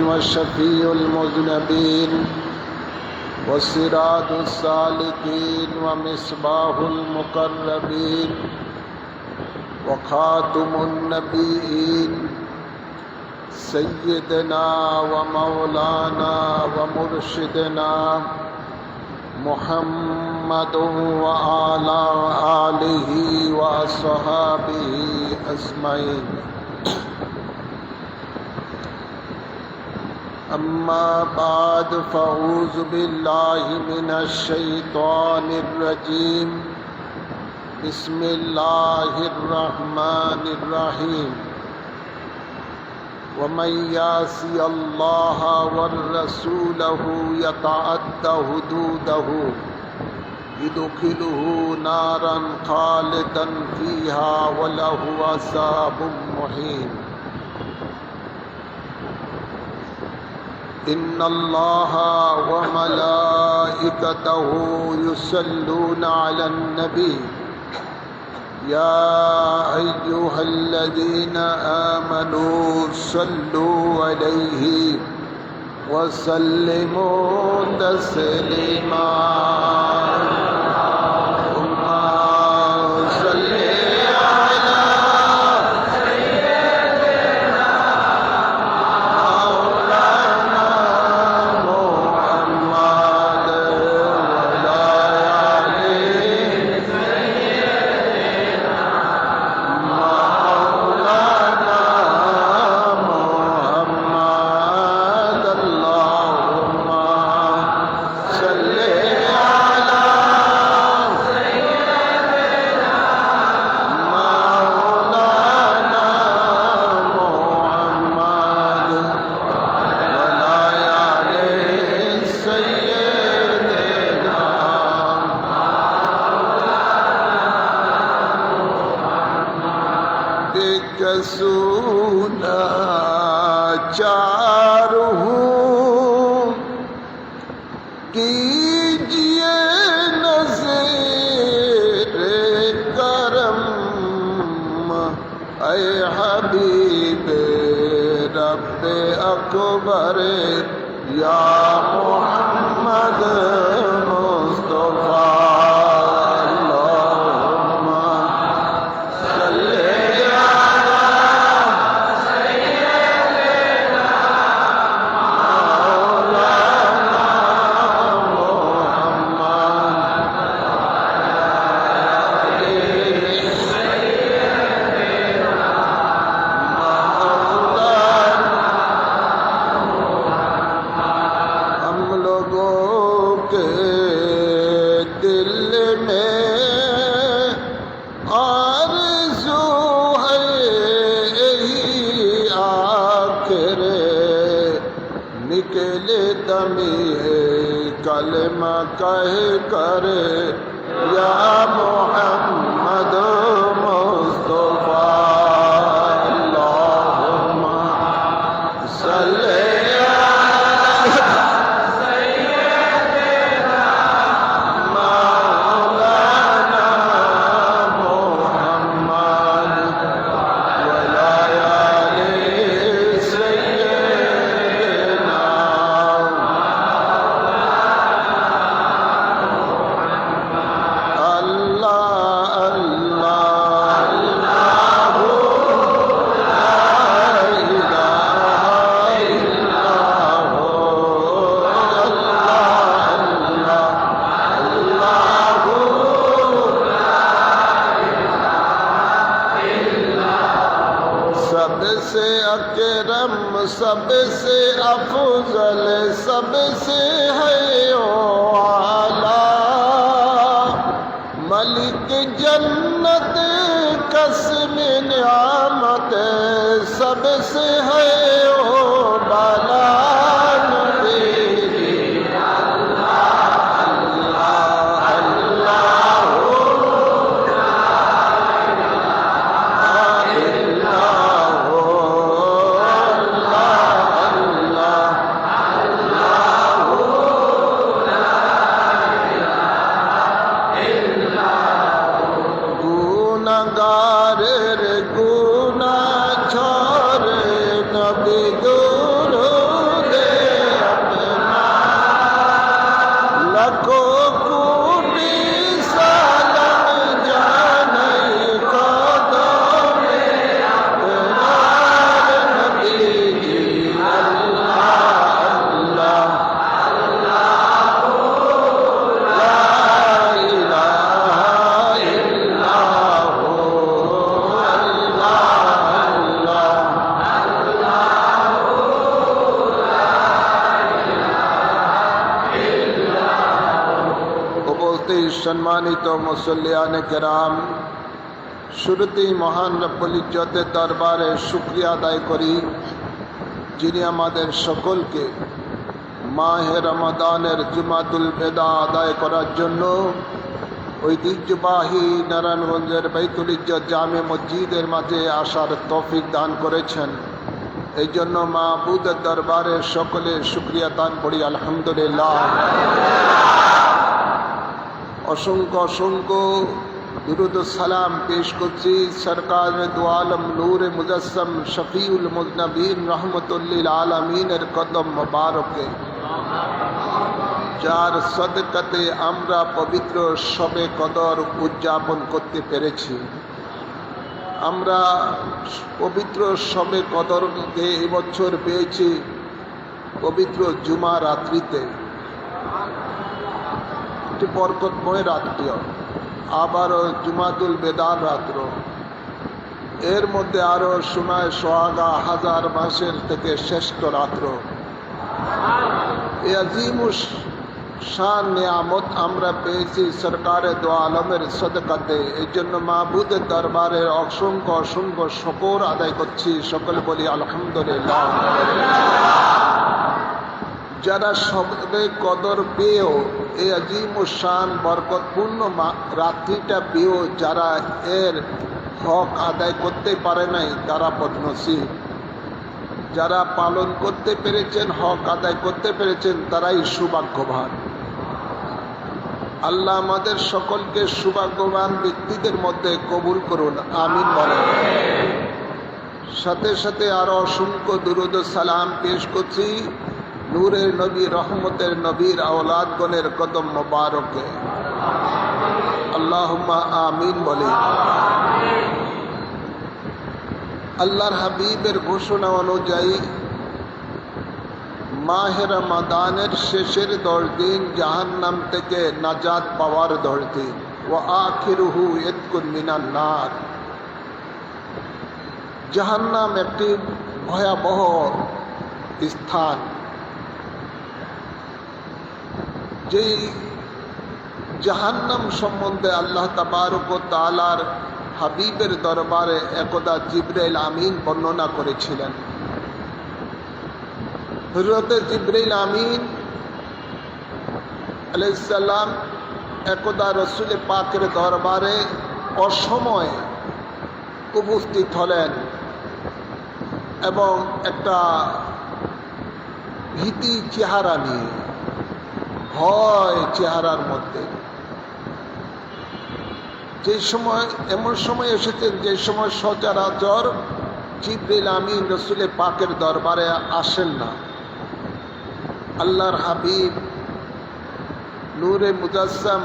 وشفيع المذنبين وسراج السالكين ومصباح المقربين وخاتم النبيين سيدنا ومولانا ومرشدنا محمد وعلى آله وأصحابه أجمعين أما بعد فأعوذ بالله من الشيطان الرجيم بسم الله الرحمن الرحيم ومن يعص الله ورسوله يتعد حدوده يدخله نارا خالدا فيها وله عذاب مهين إن الله وملائكته يصلون على النبي يا أيها الذين آمنوا صلوا عليه وسلموا تسليما اللهم صل على سيدنا مولانا محمد وعلى آله مولانا محمد اللهم صل على سيدنا مولانا محمد وعلى آل سيدنا बेकसूना चारू कीजिए नज़रे करम ऐ हबीब रब्बे अकबर या मोहम्मद मुस्तफा अल्लाहुम्मा सल्ली निकले दमी कलमा कह कर या मोहम्मद मुस्तफा अल्लाहुम्मा सल्ली ala sayyidina maulana Muhammad wa ala ali sayyidina सबसे अकरम सबसे अफजल सबसे है ओ आला मलिक जन्नत कसम नियामत सबसे है ओ बाला সম্মানিত মুসল্লিয়ানে কেরাম, শুরুতেই মহান রব্বুল ইজ্জতের দরবারে শুকরিয়া আদায় করি, যিনি আমাদের সকলকে মাহে রমাদানের জুমাতুল বেদা আদায় করার জন্য ঐতিহ্যবাহী নারায়ণগঞ্জের বাইতুল ইজ্জত জামে মসজিদের মাঝে আসার তৌফিক দান করেছেন। এই জন্য মাবুদের দরবারে সকলে শুকরিয়া দান করি আলহামদুলিল্লাহ। অসংখ্য অসংখ্য দুরুদ সালাম পেশ করছি সরকার দু আলম নূর মুজস্সম শফিউল মুজনবিন রহমতুল্লিল আলমিনের কদম মোবারকে, যার সদকাতে আমরা পবিত্র শবে কদর উদযাপন করতে পেরেছি। আমরা পবিত্র শবে কদরকে এবছর পেয়েছি পবিত্র জুমা রাত্রিতে, একটি বরকতময় রাত্রিও, আবারও জুমাতুল বেদার রাত্র, এর মধ্যে আরও সোনায় সোহাগা হাজার মাসের থেকে শ্রেষ্ঠ রাত্র। এই আজিম শান নিয়ামত আমরা পেয়েছি সরকারে দো আলমের সদকাতে। এই জন্য মাবুদের দরবারে অসংখ্য অসংখ্য শুকর আদায় করছি, সকলে বলি আলহামদুলিল্লাহ। যারা সবে কদর পেয়েও এই আজিম শান বরকতপূর্ণ রাত্রিটা পেয়েও যারা এর হক আদায় করতে পারে নাই, তারা বদনসিব। যারা পালন করতে পেরেছেন, হক আদায় করতে পেরেছেন, তারাই সৌভাগ্যবান। আল্লাহ আমাদের সকলকে সৌভাগ্যবান ব্যক্তিদের মধ্যে কবুল করুন, আমিন বলেন। সাথে সাথে আরো অসংখ্য দুরুদ সালাম পেশ করছি নূরের নবী রহমতের নবীর আওলাদগণের কদম মোবারকে, আল্লাহুম্মা আমিন বলি। আল্লাহর হাবিবের ঘোষণা অনুযায়ী মাহে রমাদানের শেষের 10 দিন জাহান্নাম থেকে নাজাত পাওয়ার 10 দিন, ওয়া আখিরুহু ইতকুন মিনান নার। জাহান্নাম একটি ভয়াবহ স্থান, যেই জাহান্নাম সম্বন্ধে আল্লাহ তাবারক ওয়া তাআলার হাবিবের দরবারে একদা জিবরাইল আমিন বর্ণনা করেছিলেন। হযরত জিবরাইল আমিন আলাইহিস সালাম একদা রাসূল পাকের দরবারে অসময়ে উপস্থিত হলেন এবং একটা ভীতি চেহারা নিয়ে, ভয় চেহারার মধ্যে। যে সময় এমন সময় এসেছেন যে সময় সচরাচর জিবরাইল আমিন রাসূল পাকের দরবারে আসেন না। আল্লাহর হাবিব নূরে মুজাসসাম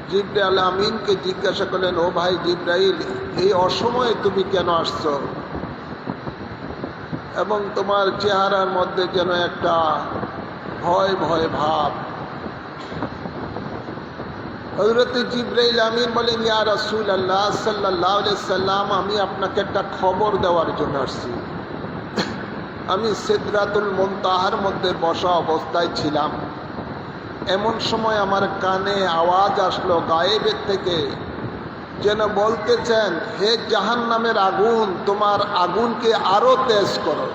জিবরাইল আমিনকে জিজ্ঞাসা করলেন, ও ভাই জিবরাইল, এই অসময়ে তুমি কেন আসছো এবং তোমার চেহারার মধ্যে যেন একটা ভয় ভয় ভাব। হযরত জিবরাইল আমিন বলেন, ইয়া রাসূলুল্লাহ সাল্লাল্লাহু আলাইহি সাল্লাম, আমি আপনাকে একটা খবর দেওয়ার জন্য আসছি। আমি সিদরাতুল মুনতাহার মধ্যে বসা অবস্থায় ছিলাম, এমন সময় আমার কানে আওয়াজ আসলো গায়েবের থেকে, যেন বলতেছেন, হে জাহান্নামের আগুন, তোমার আগুনকে আরো তেজ করো।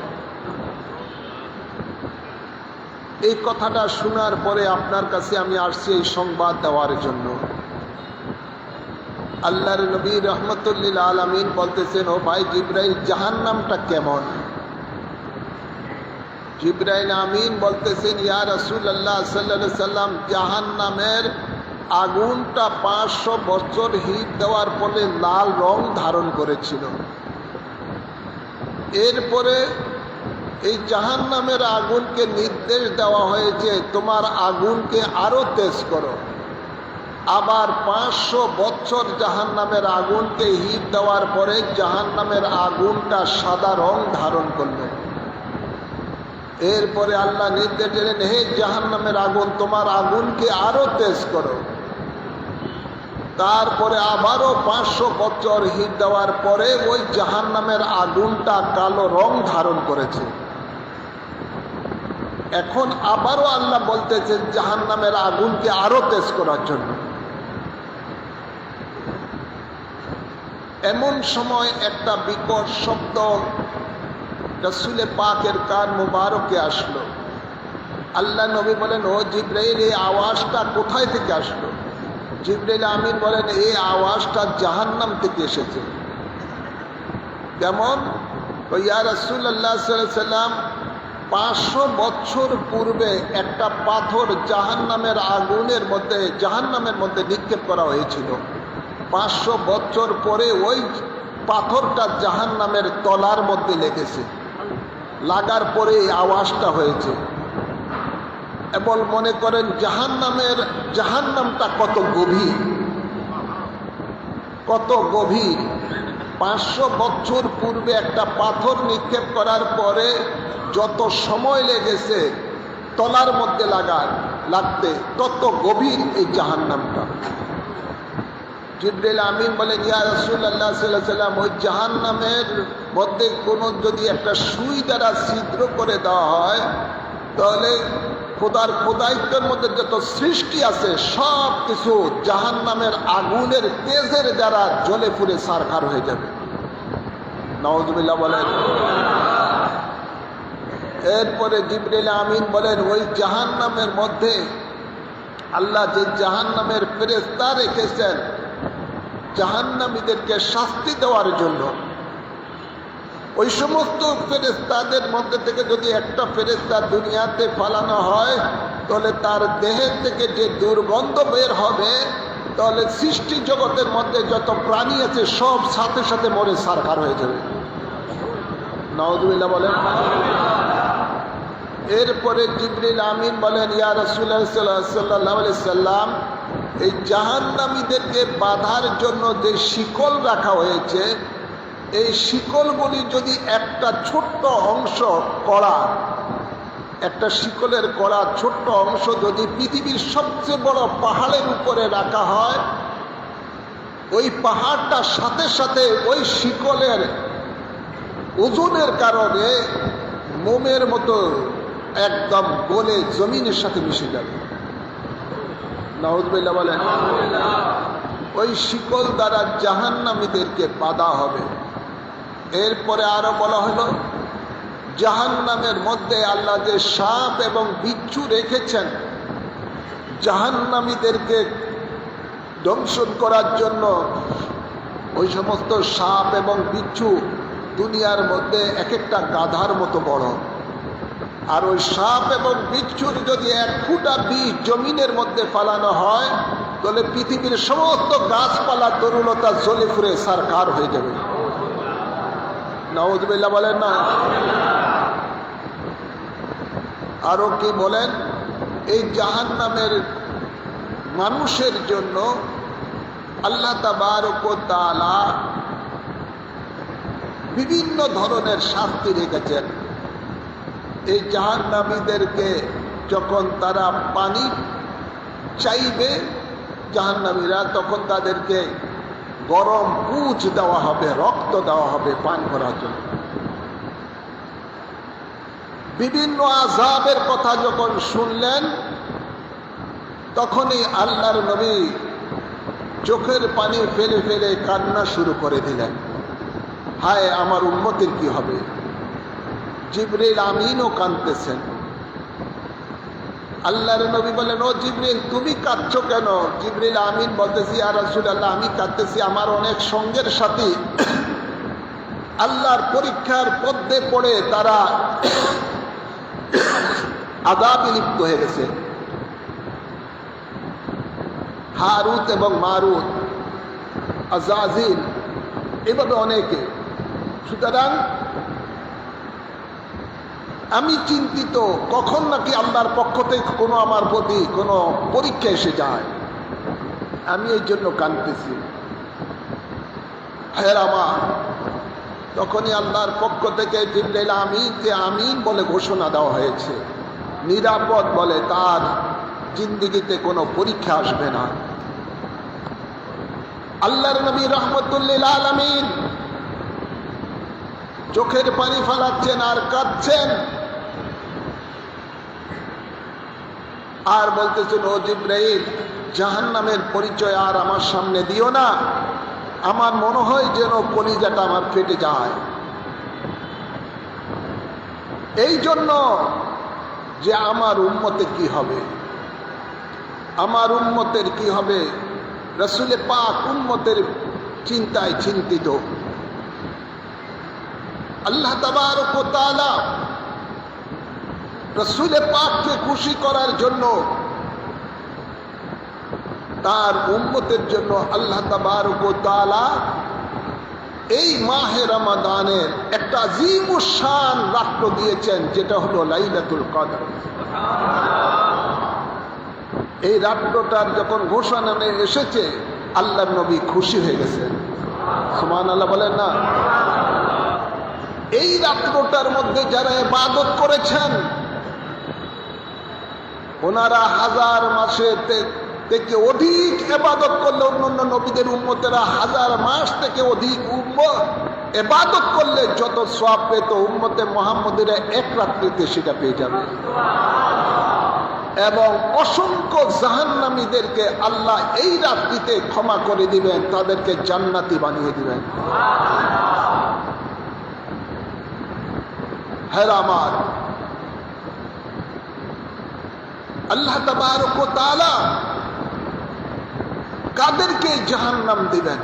এই কথাটা শোনার পরে আপনার কাছে আমি আসছি এই সংবাদ দেওয়ার জন্য। আল্লাহর নবী রহমতুল্লিল আলামিন বলতেছেন, ও ভাই জিবরাইল, জাহান্নামটা কেমন? জিবরাইল আমিন বলতেছেন, ইয়া রাসূলুল্লাহ সাল্লাল্লাহু আলাইহি সাল্লাম, জাহান্নামের আগুনটা 500 বছর হিট দেওয়ার ফলে লাল রং ধারণ করেছিল। এরপরে এই জাহান্নামের আগুনকে নির্দেশ দেওয়া হয়েছে, তোমার আগুনকে আরো তেজ করো। আবার 500 বছর জাহান্নামের আগুনকে হিট দেওয়ার পরে জাহান্নামের আগুনটা সাদা রং ধারণ করলো। এরপরে আল্লাহ নির্দেশ দিলেন, হে জাহান্নামের আগুন, তোমার আগুনকে আরো তেজ করো। তারপরে আবারও 500 বছর হিট দেওয়ার পরে ওই জাহান্নামের আগুনটা কালো রং ধারণ করেছে। এখন আবারও আল্লাহ বলতেছেন জাহান্নামের আগুনকে আরো তেজ করার জন্য। এমন সময় একটা বিকট শব্দ রাসূলে পাকের কান মুবারকে আসলো। আল্লাহ নবী বলেন, ও জিবরাইল, এই আওয়াজটা কোথায় থেকে আসলো? জিবরাইল আমিন বলেন, এই আওয়াজটা জাহান্নাম থেকে এসেছে। যেমন ইয়া রাসূলুল্লাহ সাল্লাল্লাহু আলাইহি সাল্লাম 500 বছর পূর্বে একটা পাথর জাহান্নামের মধ্যে নিক্ষেপ করা হয়েছিল। 500 বছর পরে ওই পাথরটা জাহান্নামের তলার মধ্যে লেগেছে, লাগার পরে এই আওয়াজটা হয়েছে। এবং মনে করেন জাহান্নামটা কত গভীর, কত গভীর। 500 বছর পূর্বে একটা পাথর নিক্ষেপ করার পরে যত সময় লেগেছে তলার মধ্যে লাগতে, তত গভীর এই জাহান্নামটা। জিবরাইল আমিন বলেন, ইয়া রাসূলুল্লাহ সাল্লাল্লাহু আলাইহি ওয়াসাল্লাম, ওই জাহান্নামের মধ্যে কোনো যদি একটা সুই দ্বারা ছিদ্র করে দেওয়া হয়, তাহলে খোদার খোদাইত্বের মধ্যে যত সৃষ্টি আছে সব কিছু জাহান্নামের আগুনের তেজের দ্বারা জ্বলে পুড়ে ছারখার হয়ে যাবে। নাউযুবিল্লাহ বলেন। এরপরে জিবরাইল আমিন বলেন, ওই জাহান্নামের মধ্যে আল্লাহ যে জাহান্নামের ফেরেশতা রেখেছেন জাহান্নামীদেরকে শাস্তি দেওয়ার জন্য, ওই সমস্ত ফেরেশতাদের মধ্যে থেকে যদি একটা ফেরেশতা দুনিয়াতে ফালানো হয়, তাহলে তার দেহের থেকে যে দুর্গন্ধ বের হবে, তাহলে সৃষ্টি জগতের মধ্যে যত প্রাণী আছে সব সাথে সাথে মরে ছারখার হয়ে যাবে। নাউযুবিল্লাহ বলেন। এরপরে জিবরিল আমিন বলেন, ইয়া রাসূলুল্লাহ সাল্লাল্লাহু আলাইহি সাল্লাম, এই জাহান্নামীদেরকে বাঁধার জন্য যে শিকল রাখা হয়েছে, এই শিকলগুলি যদি একটা ছোট্ট অংশ কড়া, একটা শিকলের কড়া ছোট্ট অংশ যদি পৃথিবীর সবচেয়ে বড় পাহাড়ের উপরে রাখা হয়, ওই পাহাড়টার সাথে সাথে ওই শিকলের ওজনের কারণে মোমের মতো একদম গলে জমিনের সাথে মিশে যাবে। নাউযুবিল্লাহ বলেন। ওই শিকল দ্বারা জাহান্নামীদেরকে বাঁধা হবে। এরপরে আরো বলা হলো, জাহান্নামের মধ্যে আল্লাহ যে সাপ এবং বিচ্ছু রেখেছেন জাহান্নামীদেরকে দংশন করার জন্য, ওই সমস্ত সাপ এবং বিচ্ছু দুনিয়ার মধ্যে এক একটা গাধার মতো বড়। আর ওই সাপ এবং বিচ্ছুর যদি 1 ফুটা বীজ জমিনের মধ্যে ফালানো হয়, তাহলে পৃথিবীর সমস্ত গাছপালা তরুলতা জ্বলে ফুরে ছারখার হয়ে যাবে। নাউযুবিল্লাহ বলেন না। আরো কি বলেন, এই জাহান্নামের মানুষের জন্য আল্লাহ তাবারক ওয়া তাআলা বিভিন্ন ধরনের শাস্তি রেখেছেন। এই জাহান্নামীদেরকে যখন তারা পানি চাইবে জাহান্নামীরা, তখন তাদেরকে গরম পুঁজ দেওয়া হবে, রক্ত দেওয়া হবে পান করার জন্য। বিভিন্ন আযাবের কথা যখন শুনলেন, তখনই আল্লাহর নবী চোখের পানি ফেলে ফেলে কান্না শুরু করে দিলেন, হায় আমার উম্মতের কি হবে। জিবরিল আমিনও কাঁদতেছেন। আল্লাহর নবী বলেন, ও জিবরিল, তুমি কাঁদছো কেন? জিবরিল আমিন বলতেছি, ইয়া রাসূলুল্লাহ, আমি কাঁদতেছি, আমার অনেক সঙ্গের সাথী আল্লাহর পরীক্ষার মধ্যে পড়ে তারা আযাবে লিপ্ত হয়ে গেছে। হারুত এবং মারুত, আযাজিল, এভাবে অনেকে। সুতরাং আমি চিন্তিত, কখন নাকি আল্লাহর পক্ষ থেকে কোনো আমার প্রতি কোনো পরীক্ষা এসে যায়। আমি এই জন্য কাঁদতেছি। হের আমার, তখনই আল্লাহর পক্ষ থেকে জিবরাইল আমিনকে আমিন বলে ঘোষণা দেওয়া হয়েছে, নিরাপদ বলে, তার জিন্দেগিতে কোনো পরীক্ষা আসবে না। আল্লাহর নবী রাহমাতুল লিল আলামিন চোখের পানি ফেলাচ্ছেন আর কাঁদছেন। আর বলতেছেন, ও জিবরাইল, জাহান্নামের পরিচয় আর আমার সামনে দিও না, আমার মনে হয় যেন কলিজাটা আমার ফেটে যায়। এই জন্য যে আমার উম্মতে কি হবে, আমার উম্মতের কি হবে, রাসূলে পাক উম্মতের চিন্তায় চিন্তিত। আল্লাহ তাবারক ওয়া তাআলা রাসূলে পাককে খুশি করার জন্য তার উম্মতের জন্য আল্লাহ তাবারক ওয়া তাআলা এই মাহে রমাদানের একটা আযীমুশ শান রাত্র দিয়েছেন, যেটা হলো লাইলাতুল কদর। এই রাত্রটার যখন ঘোষণা এসেছে, আল্লাহর নবী খুশি হয়ে গেছেন। সুবহানাল্লাহ বলেন না? এই রাত্রটার মধ্যে যারা ইবাদত করেছেন, ওনারা হাজার মাসে থেকে অধিক ইবাদত করলে, অন্যান্য নবীদের উম্মতেরা হাজার মাস থেকে অধিক ইবাদত করলে যত সওয়াব পেত, উম্মতে মুহাম্মদীরা এক রাত্রিতে সেটা পেয়ে যাবে। এবং অসংখ্য জাহান্নামীদেরকে আল্লাহ এই রাত্রিতে ক্ষমা করে দিবেন, তাদেরকে জান্নাতি বানিয়ে দিবেন। হ্যাঁ আমার আল্লাহ তাবারক ওয়া তাআলা কাদেরকে জাহান্নাম দিবেন,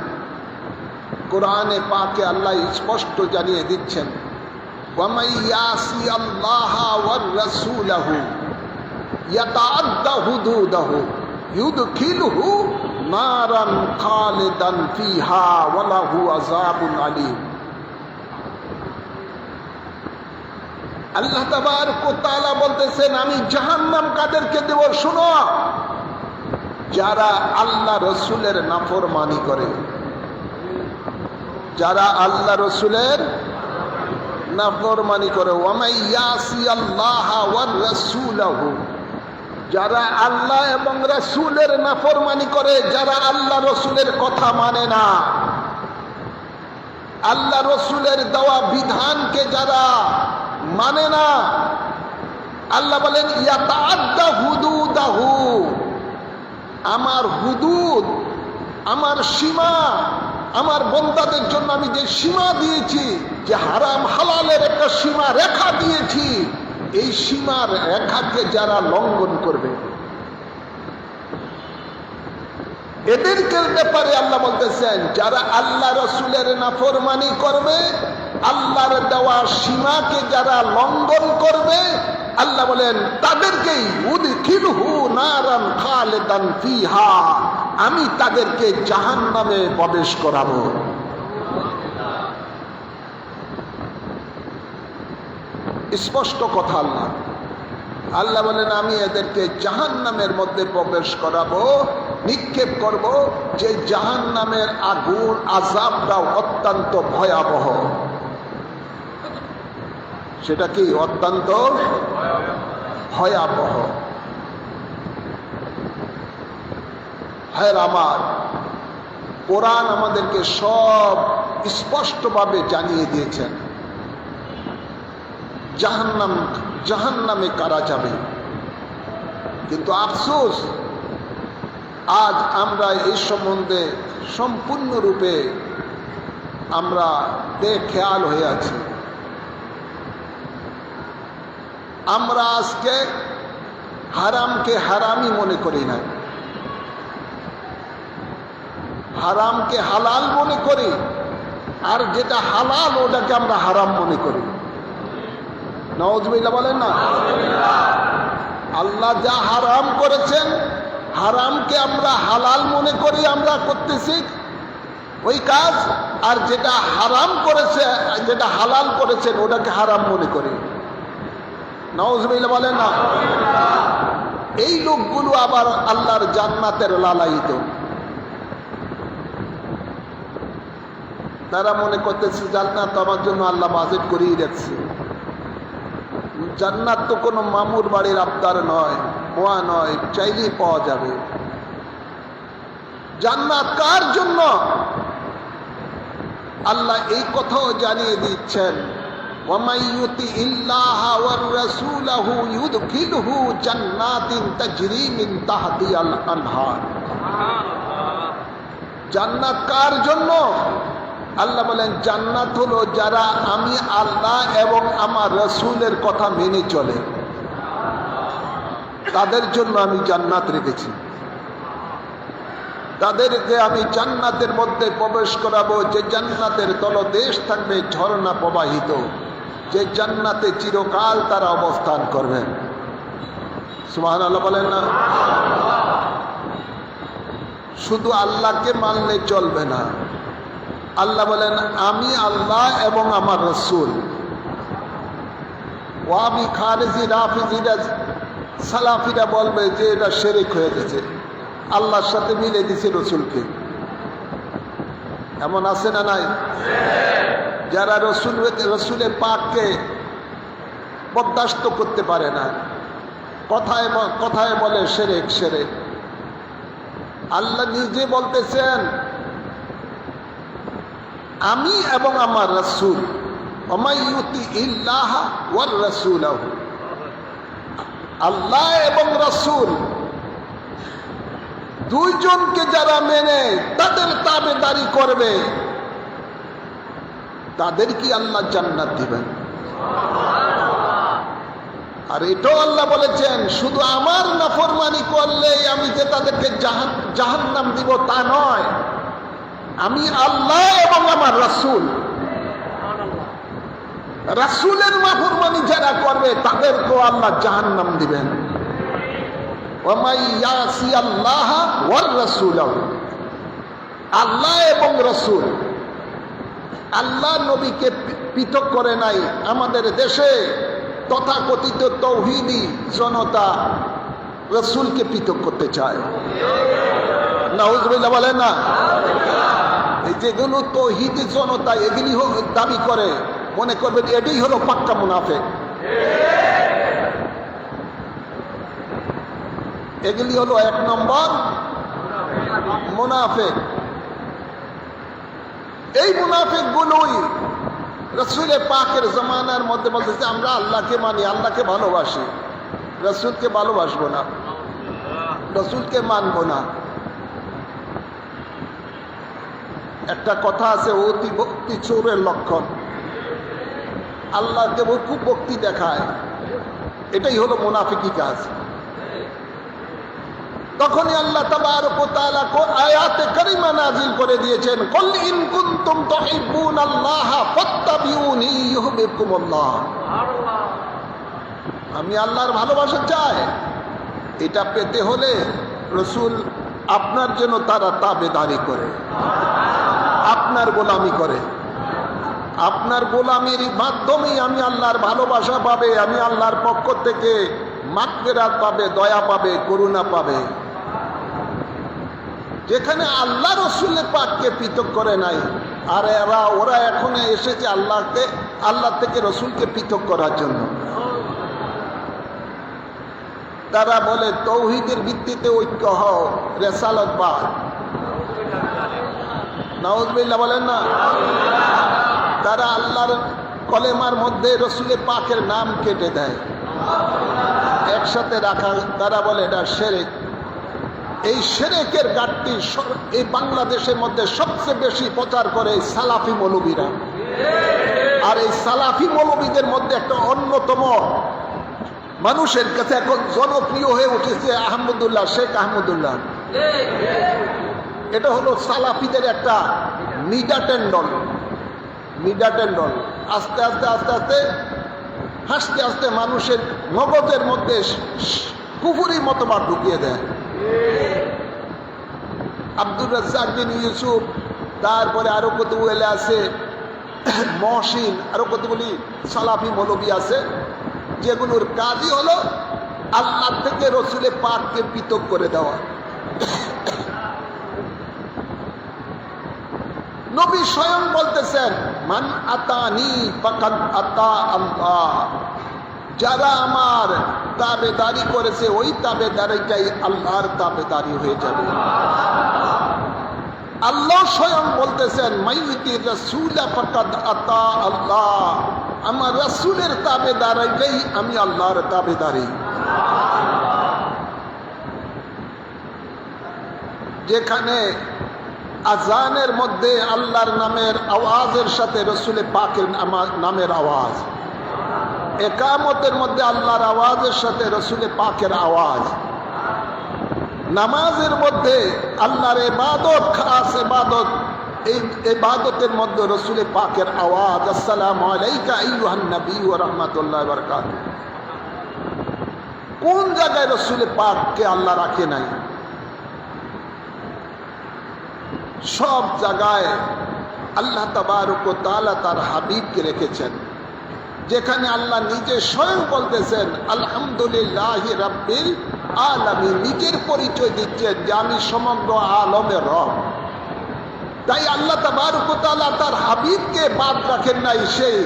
কোরআনে পাকে আল্লাহ স্পষ্ট জানিয়ে দিচ্ছেন, ওয়ামাই ইয়াসি আল্লাহ ওয়ার রাসূলাহু ইয়াতাআদ্দা হুদুদাহু ইউদখিলহু নারান খালিদান ফিহা ওয়া লাহু আযাবুন আলীম। আল্লাহ তাবারক ওয়া তাআলা বলতেছেন, আমি জাহান্নাম কাদেরকে দেব শুনো, যারা আল্লাহ রসুলের নাফরমানি করে, যারা আল্লাহ রসুলের নাফরমানি করে। ওয়ামাই ইয়াসি আল্লাহ ওয়ার রাসূলাহু, যারা আল্লাহ এবং রাসূলের নাফরমানি করে, যারা আল্লাহ রসুলের কথা মানে না, আল্লাহ রসুলের দেওয়া বিধানকে যারা মানে না, আল্লাহ বলেন ইয়াতাআদ্দা হুদুদাহু, আমার হুদুদ, আমার সীমা, আমার বান্দাদের জন্য আমি যে সীমা দিয়েছি, যে হারাম হালালের একটা সীমা রেখা দিয়েছি, এই সীমার রেখাকে যারা লঙ্ঘন করবে, এদেরকে ব্যাপারে আল্লাহ বলতেছেন, যারা আল্লাহ রসুলের নাফরমানি করবে, আল্লাহর দেওয়া সীমাকে যারা লঙ্ঘন করবে, আল্লাহ বলেন তাদেরকেই উদখিলহু নারান খালিদান ফিহা, আমি তাদেরকে জাহান্নামে প্রবেশ করাবো। স্পষ্ট কথা আল্লাহ। আল্লাহ বলেন আমি এদেরকে জাহান্নামের মধ্যে প্রবেশ করাবো, নিক্ষেপ করব, যে জাহান্নামের আগুন আযাবটা অত্যন্ত ভয়াবহ। সেটা কি? অত্যন্ত ভয়াবহ। হ্যাঁ আমার কোরআন আমাদেরকে সব স্পষ্টভাবে জানিয়ে দিয়েছেন জাহান্নামে কারা যাবে। কিন্তু আফসোস, আজ আমরা এই সম্বন্ধে সম্পূর্ণরূপে আমরা বেখেয়াল হয়ে আছি। আমরা আজকে হারামকে হারামই মনে করি না, হারামকে হালাল মনে করি, আর যেটা হালাল ওটাকে আমরা হারাম মনে করি। নাউযুবিল্লাহ বলেন না? আল্লাহ যা হারাম করেছেন, হারামকে আমরা হালাল মনে করি, আমরা করতেছি ওই কাজ, আর যেটা হারাম করেছে, যেটা হালাল করেছেন ওটাকে হারাম মনে করি। নাউযুবিল্লাহ বলেন না? এই লোকগুলো আবার আল্লাহর জান্নাতের লালায়িত। তারা মনে করতেছে জান্নাত আমার জন্য আল্লাহ বাজেট করেই রাখছে। জান্নাত তো কোনো মামুর বাড়ির আবদার নয়, ওয়া নয়, চাইলেই পাওয়া যাবে। জান্নাত কার জন্য? আল্লাহ এই কথাও জানিয়ে দিচ্ছেন, وَمَن يُطِعِ اللَّهَ وَالرَّسُولَهُ يُدْخِلْهُ جَنَّاتٍ تَجْرِي مِن تَحْتِهَا الْأَنْهَارُ। জান্নাত কার জন্য? আল্লাহ বলেন জান্নাত হলো যারা আমি আল্লাহ এবং আমার রাসূলের কথা মেনে চলে, তাদের জন্য আমি জান্নাত রেখেছি। তাদেরকে আমি জান্নাতের মধ্যে প্রবেশ করাবো, যে জান্নাতের তলদেশ থাকবে ঝর্ণা প্রবাহিত, যে জান্নাতে চিরকাল তারা অবস্থান করবেন। সুবহানাল্লাহ বলেন না? শুধু আল্লাহকে মানলে চলবে না। আল্লাহ বলেন আমি আল্লাহ এবং আমার রাসূল। ওয়াবি খারেজি রাফিজিরা সালাফিরা বলবে যে এটা শিরক হয়ে গেছে, আল্লাহর সাথে মিলে দিছে রসুলকে। এমন আছে না নাই? যারা রসুলের পাককে বরদাস্ত করতে পারে না, কথায় কথায় বলে শিরক শিরক। আল্লাহ নিজে বলতেছেন আমি এবং আমার রাসূল, ওমাই ইউতি ইল্লাহ ওয়ার রাসূলাহু, আল্লাহ এবং রাসূল দুইজনকে যারা মেনে তাদের তাবেদারি করবে, তাদের কি আল্লাহ জান্নাত দিবেন। আর এটাও আল্লাহ বলেছেন শুধু আমার নাফরমানি করলেই আমি যে তাদেরকে জাহান্নাম দিব তা নয়, আমি আল্লাহ এবং আমার রাসূল, রাসূলের নাফরমানি যারা করবে তাদেরকেও আল্লাহ জাহান্নাম দিবেন। ওয়ামাই ইয়াসি আল্লাহ ওয়ার রাসূলাহু, আল্লাহ এবং রাসূল। আল্লাহ নবীকে পৃথক করে নাই। আমাদের দেশে তথাকথিত তৌহিদি জনতা রাসূলকে পৃথক করতে চায়। নাউযুবিল্লাহ বলেন না? এই যেগুলো তৌহিদি জনতা এগুলি দাবি করে, মনে করবেন এটাই হলো পাক্কা মুনাফিক। এগুলি হলো এক নম্বর মুনাফিক। এই মুনাফিক গুলোই রাসূলের পাকের জমানার মধ্যে বলতেছে আমরা আল্লাহকে মানি, আল্লাহকে ভালোবাসি, রাসূলকে ভালোবাসবো না, রাসূলকে মানবো না। একটা কথা আছে অতি ভক্তি চোরের লক্ষণ। আল্লাহকে খুব ভক্তি দেখায়, এটাই হলো মুনাফিকি কাজ। তখনই আল্লাহ তাবারক ওয়া তাআলা আয়াতে কারিমা নাযিল করে দিয়েছেন, কুল ইন কুনতুম তুহিব্বুনাল্লাহ ফাত্তাবিউনি ইউহিব্বুকুমুল্লাহ। আমি আল্লাহর ভালোবাসা চাই, এটা পেতে হলে রাসূল আপনার জন্য তারা তাবেদারি করে, আপনার গোলামি করে। আপনার গোলামির মাধ্যমেই আমি আল্লাহর ভালোবাসা পাবে, আমি আল্লাহর পক্ষ থেকে মাগফিরাত পাবে, দয়া পাবে, করুণা পাবে। যেখানে আল্লাহ রসুলের পাককে পৃথক করে নাই, আর ওরা এখন এসেছে আল্লাহ থেকে রসুলকে পৃথক করার জন্য। তারা বলে তৌহিদের ভিত্তিতে ঐক্য হও, রেসালতবাদ। নাউযুবিল্লাহ বলেন না? তারা আল্লাহর কলেমার মধ্যে রসুলের পাকের নাম কেটে দেয়, একসাথে রাখা, তারা বলে এটা শিরক। এই শিরকের গাঁটটি এই বাংলাদেশের মধ্যে সবচেয়ে বেশি প্রচার করে সালাফি মৌলবীরা। আর এই সালাফি মৌলবীদের মধ্যে একটা অন্যতম মানুষের কাছে এখন জনপ্রিয় হয়ে উঠেছে আহমদুল্লাহ, শেখ আহমদুল্লাহ। এটা হলো সালাফিদের একটা মিডাটেন্ডল। আস্তে আস্তে আস্তে আস্তে হাসতে হাসতে মানুষের মগজের মধ্যে কুফরি মতবাদ ঢুকিয়ে দেয়। আব্দুর রাজ্জাক বিন ইউসুফ, তারপরে আরো কতগুলো আছে, মহসিন, আরো কতগুলি সালাফি মৌলবী আছে, যেগুলোর কাজই হলো আল্লাহ থেকে রসুলের পাককে পৃথক করে দেওয়া। নবী স্বয়ং বলতেছেন, মান আতানি ফাকাদ আতা আল্লাহ, যারা আমার তাবেদারি করেছে ওই তাবেদারিটাই আল্লাহর তাবেদারি হয়ে যাবে। আল্লাহ স্বয়ং বলতেছেন, মাইয়ুতি রাসূলা ফাকাদ আতা আল্লাহ, আমার রাসূলের তাবেদারিতেই আমি আল্লাহর তাবেদারি। যেখানে আজানের মধ্যে আল্লাহর নামের আওয়াজের সাথে রসুল পাকের নামের আওয়াজ, একামতের মধ্যে আল্লাহর আওয়াজের সাথে রসুল পাকের আওয়াজ, নামাজের মধ্যে আল্লাহর ইবাদত, খাস ইবাদত, এই ইবাদতের মধ্যে রসুল পাকের আওয়াজ, আসসালামু আলাইকা আইয়ুহান নবী ওয়া রাহমাতুল্লাহি ওয়া বারাকাতুহু। কোন জায়গায় রসুল পাককে আল্লাহ রাখে নাই? সব জায়গায় আল্লাহ তাবারক ওয়া তাআলা তার হাবিবকে রেখেছেন। যেখানে আল্লাহ নিজে স্বয়ং বলতেছেন আলহামদুলিল্লাহি রাব্বিল আলামিন, নিজের পরিচয় দিচ্ছেন যে আমি সমগ্র আলমের রব। তাই আল্লাহ তাবারক ওয়া তাআলা তার হাবিবকে বাদ রাখেন নাই। সেই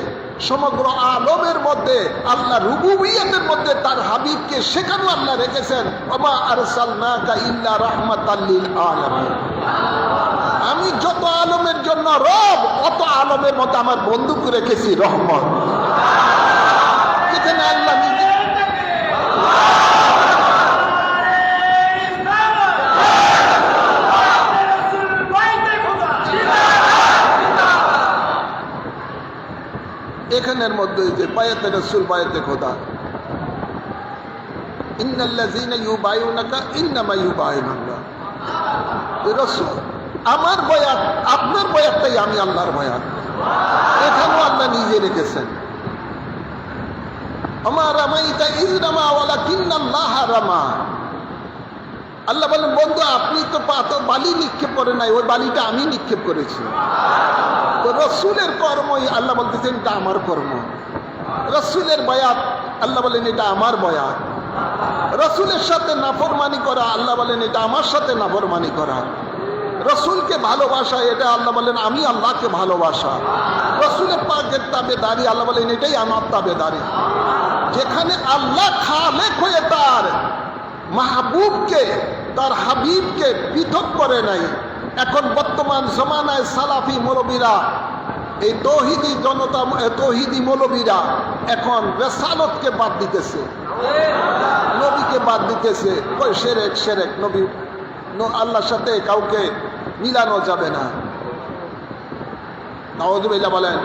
সমগ্র আলমের মধ্যে আল্লাহ রুবুবিয়তের মধ্যে তার হাবিবকে সেখানেও আল্লাহ রেখেছেন ওমা আরসালনাকা ইল্লা রাহমাতাল লিল আলামিন। আমি যত আলমের জন্য রব, অত আলমের মতো আমার বন্ধুকে রেখেছি রহমত। যেখানে আল্লাহ নিজে এখানের মধ্যে যে বায়াতে রাসূল বায়াতে খোদা, ইন্নাল্লাযীনা ইউবাইউনাকা ইন্নামা ইউবাইউনাল্লাহ। রাসূল আমার বয়াত, আপনার বয়াতটাই আমি আল্লাহর বয়াত। এখানেও আল্লাহ নিজে রেখেছেন আমা রামাইতা ইয রামা ওয়ালাকিন্নাল্লাহ রামা। আল্লাহ বলেন বন্ধু আপনি তো বালি নিক্ষেপ করেন নাই, ওই বালিটা আমি নিক্ষেপ করেছি। তো রসুলের কর্মই আল্লাহ বলতেছেন এটা আমার কর্ম। রসুলের বয়াত আল্লাহ বলেন এটা আমার বয়াত। রসুলের সাথে নাফরমানি করা আল্লাহ বলেন এটা আমার সাথে নাফরমানি করা। রসুলকে ভালোবাসা এটা আল্লাহ বলেন আমি আল্লাহকে ভালোবাসা। রসুলের পাকের তাবেদারি আল্লাহ বলেন এটাই আমার তাবেদারি। যেখানে আল্লাহ খালেক হয়ে তার মাহবুবকে, তার হাবিবকে পৃথক করে নাই। এখন বর্তমান জমানায় সালাফি মৌলবীরা, এই তৌহিদি জনতা, তৌহিদি মৌলবীরা এখন রেসালতকে বাদ দিতেছে, নবীকে বাদ দিতেছে। কই শিরক, শিরক, নবী আল্লাহর সাথে কাউকে মিলানো যাবে না। নাউযুবিল্লাহ বলেন।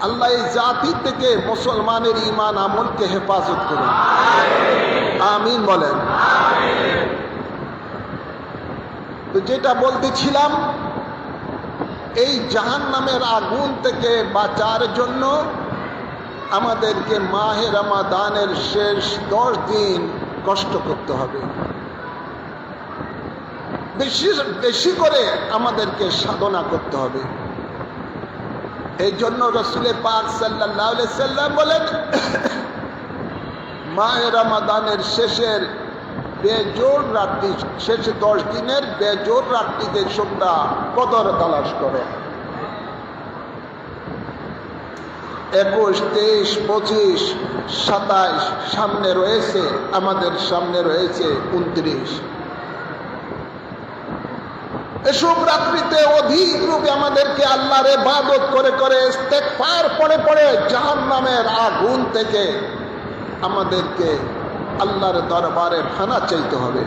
আল্লাহ এই জাতি থেকে মুসলমানের ঈমান আমলকে হেফাজত করুন, আমিন বলেন। তো যেটা বলতেছিলাম, এই জাহান্নামের আগুন থেকে বাঁচার জন্য আমাদেরকে মাহে রমাদানের শেষ 10 দিন কষ্ট করতে হবে। বেশি বেশি করে আমাদেরকে সাধনা করতে হবে। এই জন্য রাসূল পাক সাল্লাল্লাহু আলাইহি সাল্লাম বলেন মাহে রমাদানের শেষের বেজোর রাত্রি, শেষ 10 দিনের বেজোর রাত্রিতে তোমরা কদর তালাশ করো। 21, 23, 25, 27 সামনে রয়েছে, আমাদের সামনে রয়েছে 29। এসব রাত্রিতে অধিক রূপে আমাদেরকে আল্লাহর ইবাদত করে করে ইস্তেগফার পড়ে পড়ে জাহান্নামের আগুন থেকে আমাদেরকে আল্লাহর দরবারে ফানা চাইতে হবে।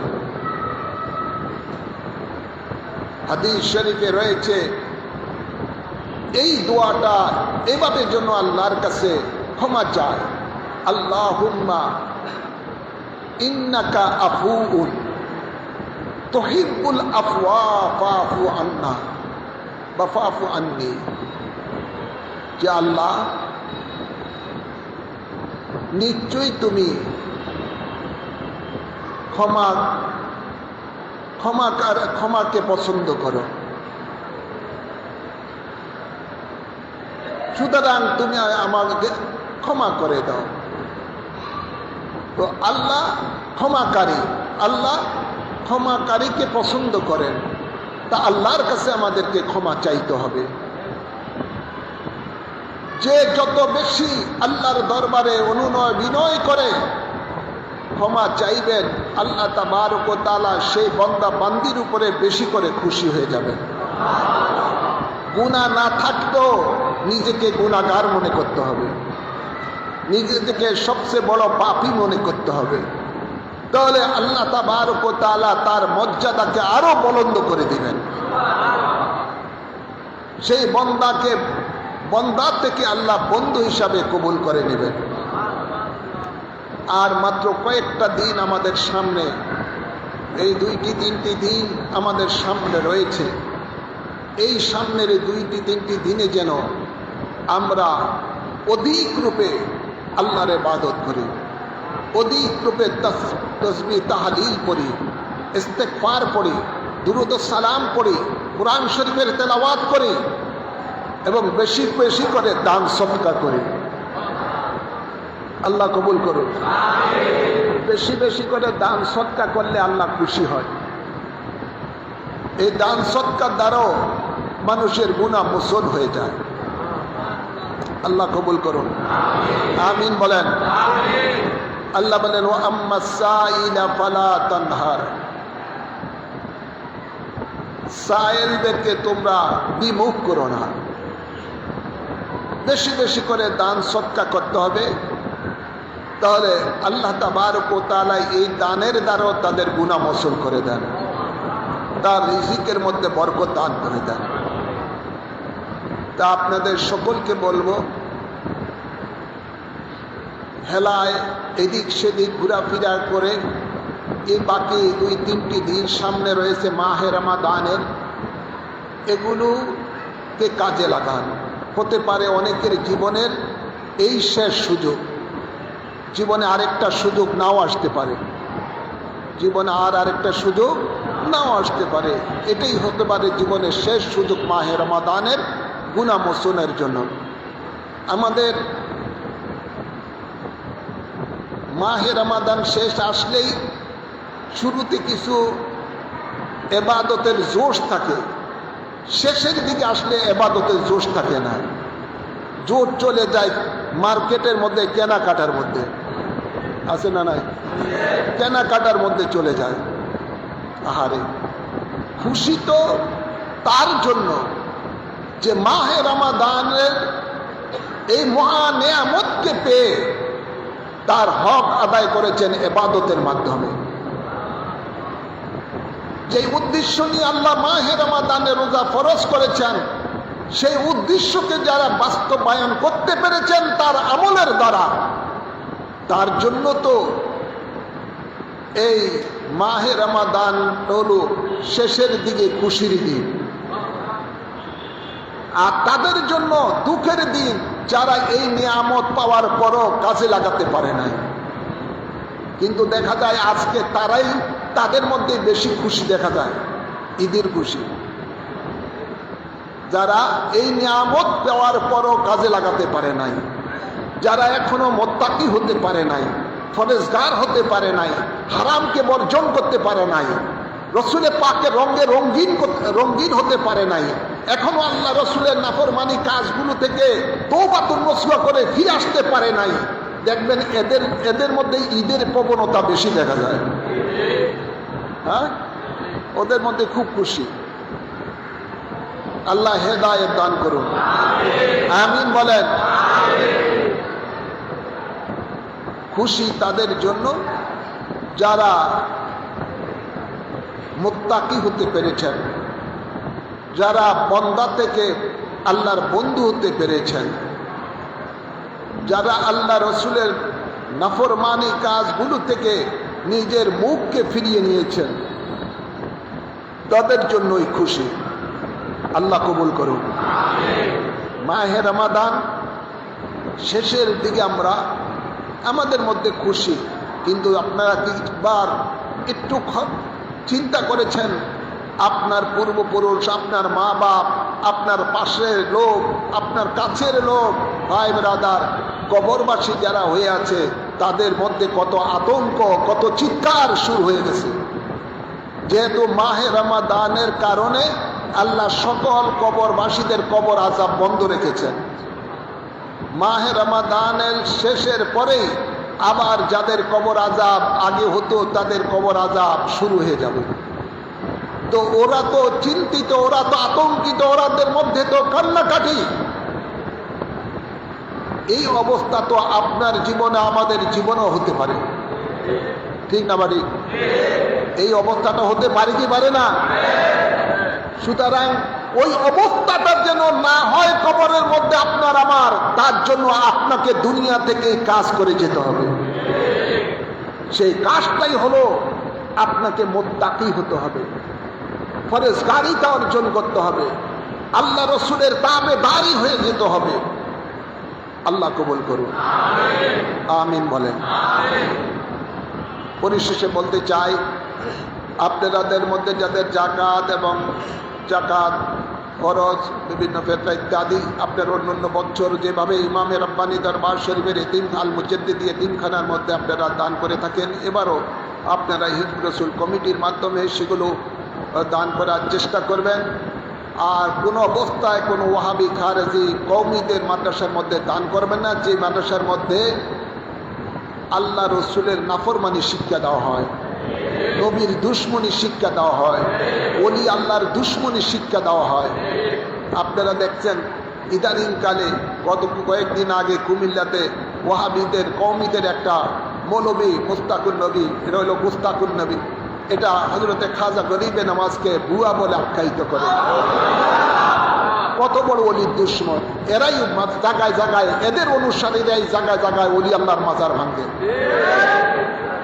হাদিস শরীফে রয়েছে এই দোয়াটা এভাবে জন্য আল্লাহর কাছে ক্ষমা চায়, আল্লাহুম্মা ইন্নাকা আফুউন তুহিব্বুল আফওয়া ফাফু আন্না বা ফাফু আন্নি। যে আল্লাহ নিশ্চয়ই তুমি ক্ষমাকে পছন্দ করো, সুতরাং তুমি আমাকে ক্ষমা করে দাও। তো আল্লাহ ক্ষমাকারী, আল্লাহ ক্ষমাকারীকে পছন্দ করেন। তা আল্লাহর কাছে আমাদেরকে ক্ষমা চাইতে হবে। যে যত বেশি আল্লাহর দরবারে অনুনয় বিনয় করে ক্ষমা চাইবেন, আল্লাহ তাবারক ওয়া তাআলা সেই বান্দা বান্দির উপরে বেশি করে খুশি হয়ে যাবেন। গুনাহ না থাকতেও নিজেকে গুনাহগার মনে করতে হবে, নিজেকে সবচেয়ে বড় পাপী মনে করতে হবে। তাহলে আল্লাহ তাবারক ওয়া তাআলা তার মর্যাদাকে আরো বুলন্দ করে দিবেন। সেই বন্দা থেকে আল্লাহ বন্ধু হিসাবে কবুল করে নেবেন। আর মাত্র কয়েকটা দিন আমাদের সামনে, এই 2-3টি দিন আমাদের সামনে রয়েছে। এই সামনের এই 2-3টি দিনে যেন আমরা অধিক রূপে আল্লাহর ইবাদত করি, অধিক রূপে তাসবিহ তাহলিল করি, ইস্তেগফার পড়ি, দুরূদ ও সালাম পড়ি, কোরআন শরীফের তেলাওয়াত করি এবং বেশি বেশি করে দান সদকা করি। আল্লাহ কবুল করুন। বেশি বেশি করে দান সদকা করলে আল্লাহ খুশি হয়। এই দান সদকার দ্বারাও মানুষের গুনাহ মোচন হয়ে যায়। আল্লাহ কবুল করুন, আমিন বলেন। আল্লাহ বলেন ওয়া আম্মাস সাইলা ফালা তানহার, সাইলদেরকে তোমরা বিমুখ করো না। বেশি বেশি করে দান সদকা করতে হবে, তাহলে আল্লাহ তাবারক ওয়া তাআলা এই দানের দ্বারাও তাদের গুনাহ মোচন করে দেন, তার রিজিকের মধ্যে বরকত দান করে দেন। তা আপনাদের সকলকে বলবো, হেলায় এদিক সেদিক ঘোরাফেরা করে এই বাকি 2-3টি দিন সামনে রয়েছে মাহে রমাদানের, এগুলোকে কাজে লাগান। হতে পারে অনেকের জীবনের এই শেষ সুযোগ, জীবনে আরেকটা সুযোগ নাও আসতে পারে, জীবনে আরেকটা সুযোগ নাও আসতে পারে। এটাই হতে পারে জীবনের শেষ সুযোগ মাহে রমাদানের গুনাহ মোচনের জন্য। আমাদের মাহে রমাদান শেষ আসলেই শুরুতে কিছু ইবাদতের জোশ থাকে, শেষের দিকে আসলে ইবাদতের জোশ থাকে না। জোর চলে যায় মার্কেটের মধ্যে, কেনাকাটার মধ্যে, আছে না নাই? কেনাকাটার মধ্যে চলে যায়। আহারে, খুশি তো তার জন্য যে মাহে রমাদানের এই মহা নেয়ামতকে পেয়ে তার হক আদায় করেছেন ইবাদতের মাধ্যমে। যে উদ্দেশ্য নিয়ে আল্লাহ মাহে রমাদানের রোজা ফরজ করেছেন, সেই উদ্দেশ্যকে যারা বাস্তবায়ন করতে পেরেছেন তার আমলের দ্বারা, তার জন্য তো এই মাহে রমাদান হলো শেষের দিকে খুশির দিন। আর তাদের জন্য দুঃখের দিন যারা এই নিয়ামত পাওয়ার পরও কাজে লাগাতে পারে নাই। কিন্তু দেখা যায় আজকে তাদের মধ্যে বেশি খুশি দেখা যায়, ঈদের খুশি। যারা এই নিয়ামত পাওয়ার পরও কাজে লাগাতে পারে নাই, যারা এখনো মুত্তাকি হতে পারে নাই, ফরেজগার হতে পারে নাই, হারামকে বর্জন করতে পারে নাই, রসুলের পাকের রঙে রঙিন হতে পারে নাই, এখনো আল্লাহ রসুলের নাফরমানি কাজগুলো থেকে তওবাতুন নসুহা করে ফিরে আসতে পারে নাই, দেখবেন এদের মধ্যে ঈদের প্রবণতা বেশি দেখা যায়। হ্যাঁ, ওদের মধ্যে খুব খুশি। আল্লাহ হেদায়েত দান করুন, আমিন বলেন। খুশি তাদের জন্য যারা মুত্তাকি হতে পেরেছেন, যারা বান্দা থেকে আল্লাহর বন্ধু হতে পেরেছেন, যারা আল্লাহ রসুলের নাফরমানি কাজগুলো থেকে নিজের মুখকে ফিরিয়ে নিয়েছেন, তাদের জন্যই খুশি। আল্লাহ কবুল করুন। মাহে রমাদান শেষের দিকে আমরা আমাদের মধ্যে খুশি, কিন্তু আপনারা একটু চিন্তা করেছেন আপনার পূর্বপুরুষ, আপনার মা বাপ, আপনার পাশের লোক, আপনার কাছের লোক, ভাই ব্রাদার, কবরবাসী যারা হয়ে আছে তাদের মধ্যে কত আতঙ্ক, কত চিৎকার শুরু হয়ে গেছে। যেহেতু মাহে রমাদানের কারণে আল্লাহ সকল কবরবাসীদের কবর আযাব বন্ধ রেখেছেন। মাহে রমাদানের শেষের পরেই আবার যাদের কবর আযাব আগে হতো তাদের কবর আযাব শুরু হয়ে যাবে। তো ওরা তো চিন্তিত, ওরা তো আতঙ্কিত, ওরাদের মধ্যে তো কান্নাকাটি। এই অবস্থা তো আপনার জীবনে আমাদের জীবনেও হতে পারে, ঠিক না বাড়ি? এই অবস্থাটা হতে পারে কি পারে না? সুতরাং ওই অবস্থাটা যেন না হয় কবরের মধ্যে আপনার আমার, তার জন্য আপনাকে দুনিয়া থেকে কাজ করে যেতে হবে। সেই কাজটাই হলো আপনাকে মুত্তাকি হতে হবে, ফরজগারিতা অর্জন করতে হবে, আল্লাহ রসুলের তাবেদারি হয়ে যেতে হবে। আল্লাহ কবুল করুন, আমিন বলেন। পরিশেষে বলতে চাই, আপনাদের মধ্যে যাদের জাকাত এবং জাকাত খরচ বিভিন্ন ফেতরা ইত্যাদি আপনার অন্যান্য বছর যেভাবে ইমামে রব্বানি দরবার শরীফের এতিম আল মুজাদ্দিদি এতিমখানার মধ্যে আপনারা দান করে থাকেন, এবারও আপনারা হিজবুর রাসূল কমিটির মাধ্যমে সেগুলো দান করার চেষ্টা করবেন। আর কোনো অবস্থায় কোনো ওয়াহাবি খারেজি কওমিদের মাদ্রাসার মধ্যে দান করবেন না, যে মাদ্রাসার মধ্যে আল্লাহ রসুলের নাফরমানি শিক্ষা দেওয়া হয়, নবীর দুশ্মনী শিক্ষা দেওয়া হয়, ওলি আল্লাহর দুশ্মনী শিক্ষা দেওয়া হয়। আপনারা দেখছেন ইদানিংকালে গত কয়েকদিন আগে কুমিল্লাতে ওয়াহাবিদের কওমিদের একটা মৌলবী মুস্তাকুন নবী, এটা হলো মুস্তাকুন নবী, এটা হযরতে খাজা গরিবে নামাজকে বুয়া বলে আখ্যায়িত করে। কত বড় ওলির দুশ্মন! এরাই জায়গায় জায়গায়, এদের অনুসারীরাই জায়গায় জায়গায় ওলি আল্লাহর মাজার ভাঙে।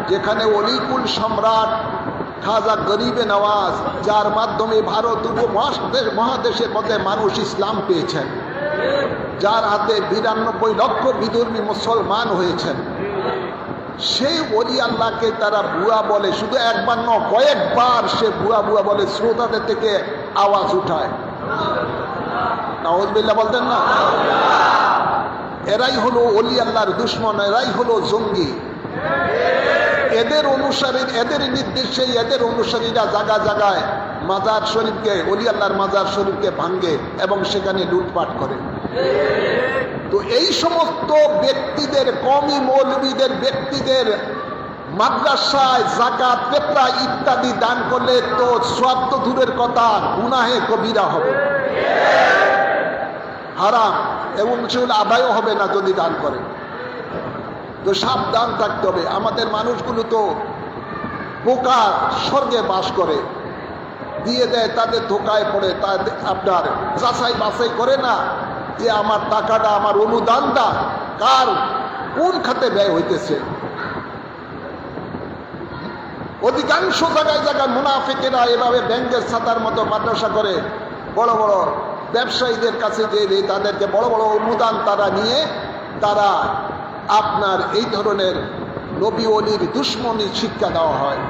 যেখানে অলিকুল সম্রাট খাজা গরিবে নওয়াজ, যার মাধ্যমে ভারত উপমহাদেশের মধ্যে মানুষ ইসলাম পেয়েছেন, যার হাতে 92 লক্ষ বিধর্মী মুসলমান হয়েছেন, সেই ওলি আল্লাহকে তারা বুয়া বলে। শুধু একবার নয়, কয়েকবার সে বুয়া বুয়া বলে, শ্রোতাদের থেকে আওয়াজ উঠায়। নাউজুবিল্লাহ বলতেন না? এরাই হলো ওলি আল্লাহর দুশ্মন, এরাই হলো জঙ্গি। এদের অনুসারী, এদের নির্দেশে এদের অনুসারীরা জায়গা জায়গায় মাজার শরীফকে, ওলি আল্লাহর মাজার শরীফকে ভাঙ্গে এবং সেখানে লুটপাট করে। তো এই সমস্ত ব্যক্তিদের, কওমি মৌলবীদের ব্যক্তিদের মাদ্রাসায় জাকাত ফিতরা ইত্যাদি দান করলে তো সওয়াব তো দূরের কথা, গুনাহে কবিরা হবে, হারাম, এবং সেগুলো আদায়ও হবে না যদি দান করে। তো সাবধান থাকতে হবে। আমাদের মানুষগুলো তো বোকা স্বর্গে বাস করে, দিয়ে দেয়, তাদের ধোকায় পড়ে, তাদের আপনার যাচাই বাছাই করে না যে আমার টাকাটা, আমার অনুদানটা কার কোন খাতে ব্যয় হইতেছে। অধিকাংশ জায়গায় জায়গায় মুনাফিকেরা এভাবে ব্যাংকের ছাতার মতো মাদ্রাসা করে বড় বড় ব্যবসায়ীদের কাছে যে তাদেরকে বড় বড় অনুদান তারা নিয়ে তারা আপনার এই ধরনের নবী ওলির দুশ্মনী শিক্ষা দেওয়া হয়।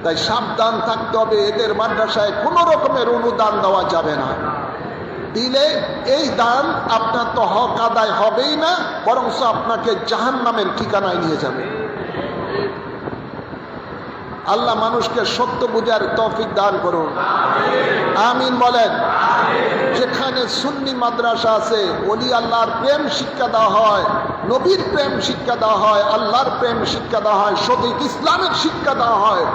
তাই সাবধান থাকতে হবে, এদের মাদ্রাসায় কোনো রকমের অনুদান দেওয়া যাবে না। দিলে এই দান আপনার তো হক আদায় হবেই না, বরং আপনাকে জাহান্নামের ঠিকানায় নিয়ে যাবে। আল্লাহ মানুষকে সত্য বুঝার তৌফিক দান করুন, আমিন বলেন। যেখানে সুন্নি মাদ্রাসা আছে, ওলি আল্লাহর প্রেম শিক্ষা দেওয়া হয়, নবীর প্রেম শিক্ষা দেওয়া হয়, আল্লাহর প্রেম শিক্ষা দেওয়া হয়, সঠিক ইসলামের শিক্ষা দেওয়া হয়,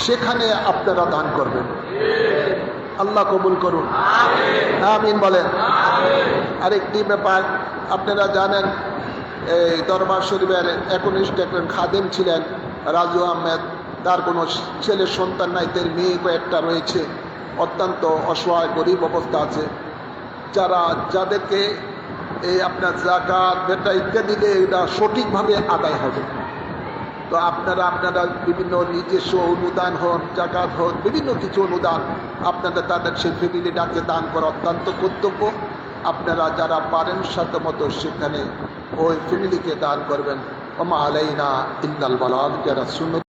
সেখানে আপনারা দান করবেন। আল্লাহ কবুল করুন, আমিন বলেন। আরেকটি ব্যাপার, আপনারা জানেন এই দরবার শরীফের একনিষ্ঠ একজন খাদেম ছিলেন রাজু আহমেদ। তার কোনো ছেলে সন্তান নাই, তার মেয়ে কয়েকটা রয়েছে, অত্যন্ত অসহায় গরিব অবস্থা আছে, যাদেরকে এই আপনার জাকাত ফিতরা ইত্যাদি দিলে এটা সঠিকভাবে আদায় হবে। তো আপনারা বিভিন্ন নিজস্ব অনুদান হন, জাকাত হন, বিভিন্ন কিছু অনুদান আপনারা তাদের সেই ফ্যামিলিটাকে দান করা অত্যন্ত কর্তব্য। আপনারা যারা পারেন সাধ্য মতো সেখানে ওই ফ্যামিলিকে দান করবেন। ওমা আলাইনা ইল্লাল বালাগ, যারা সুন্নত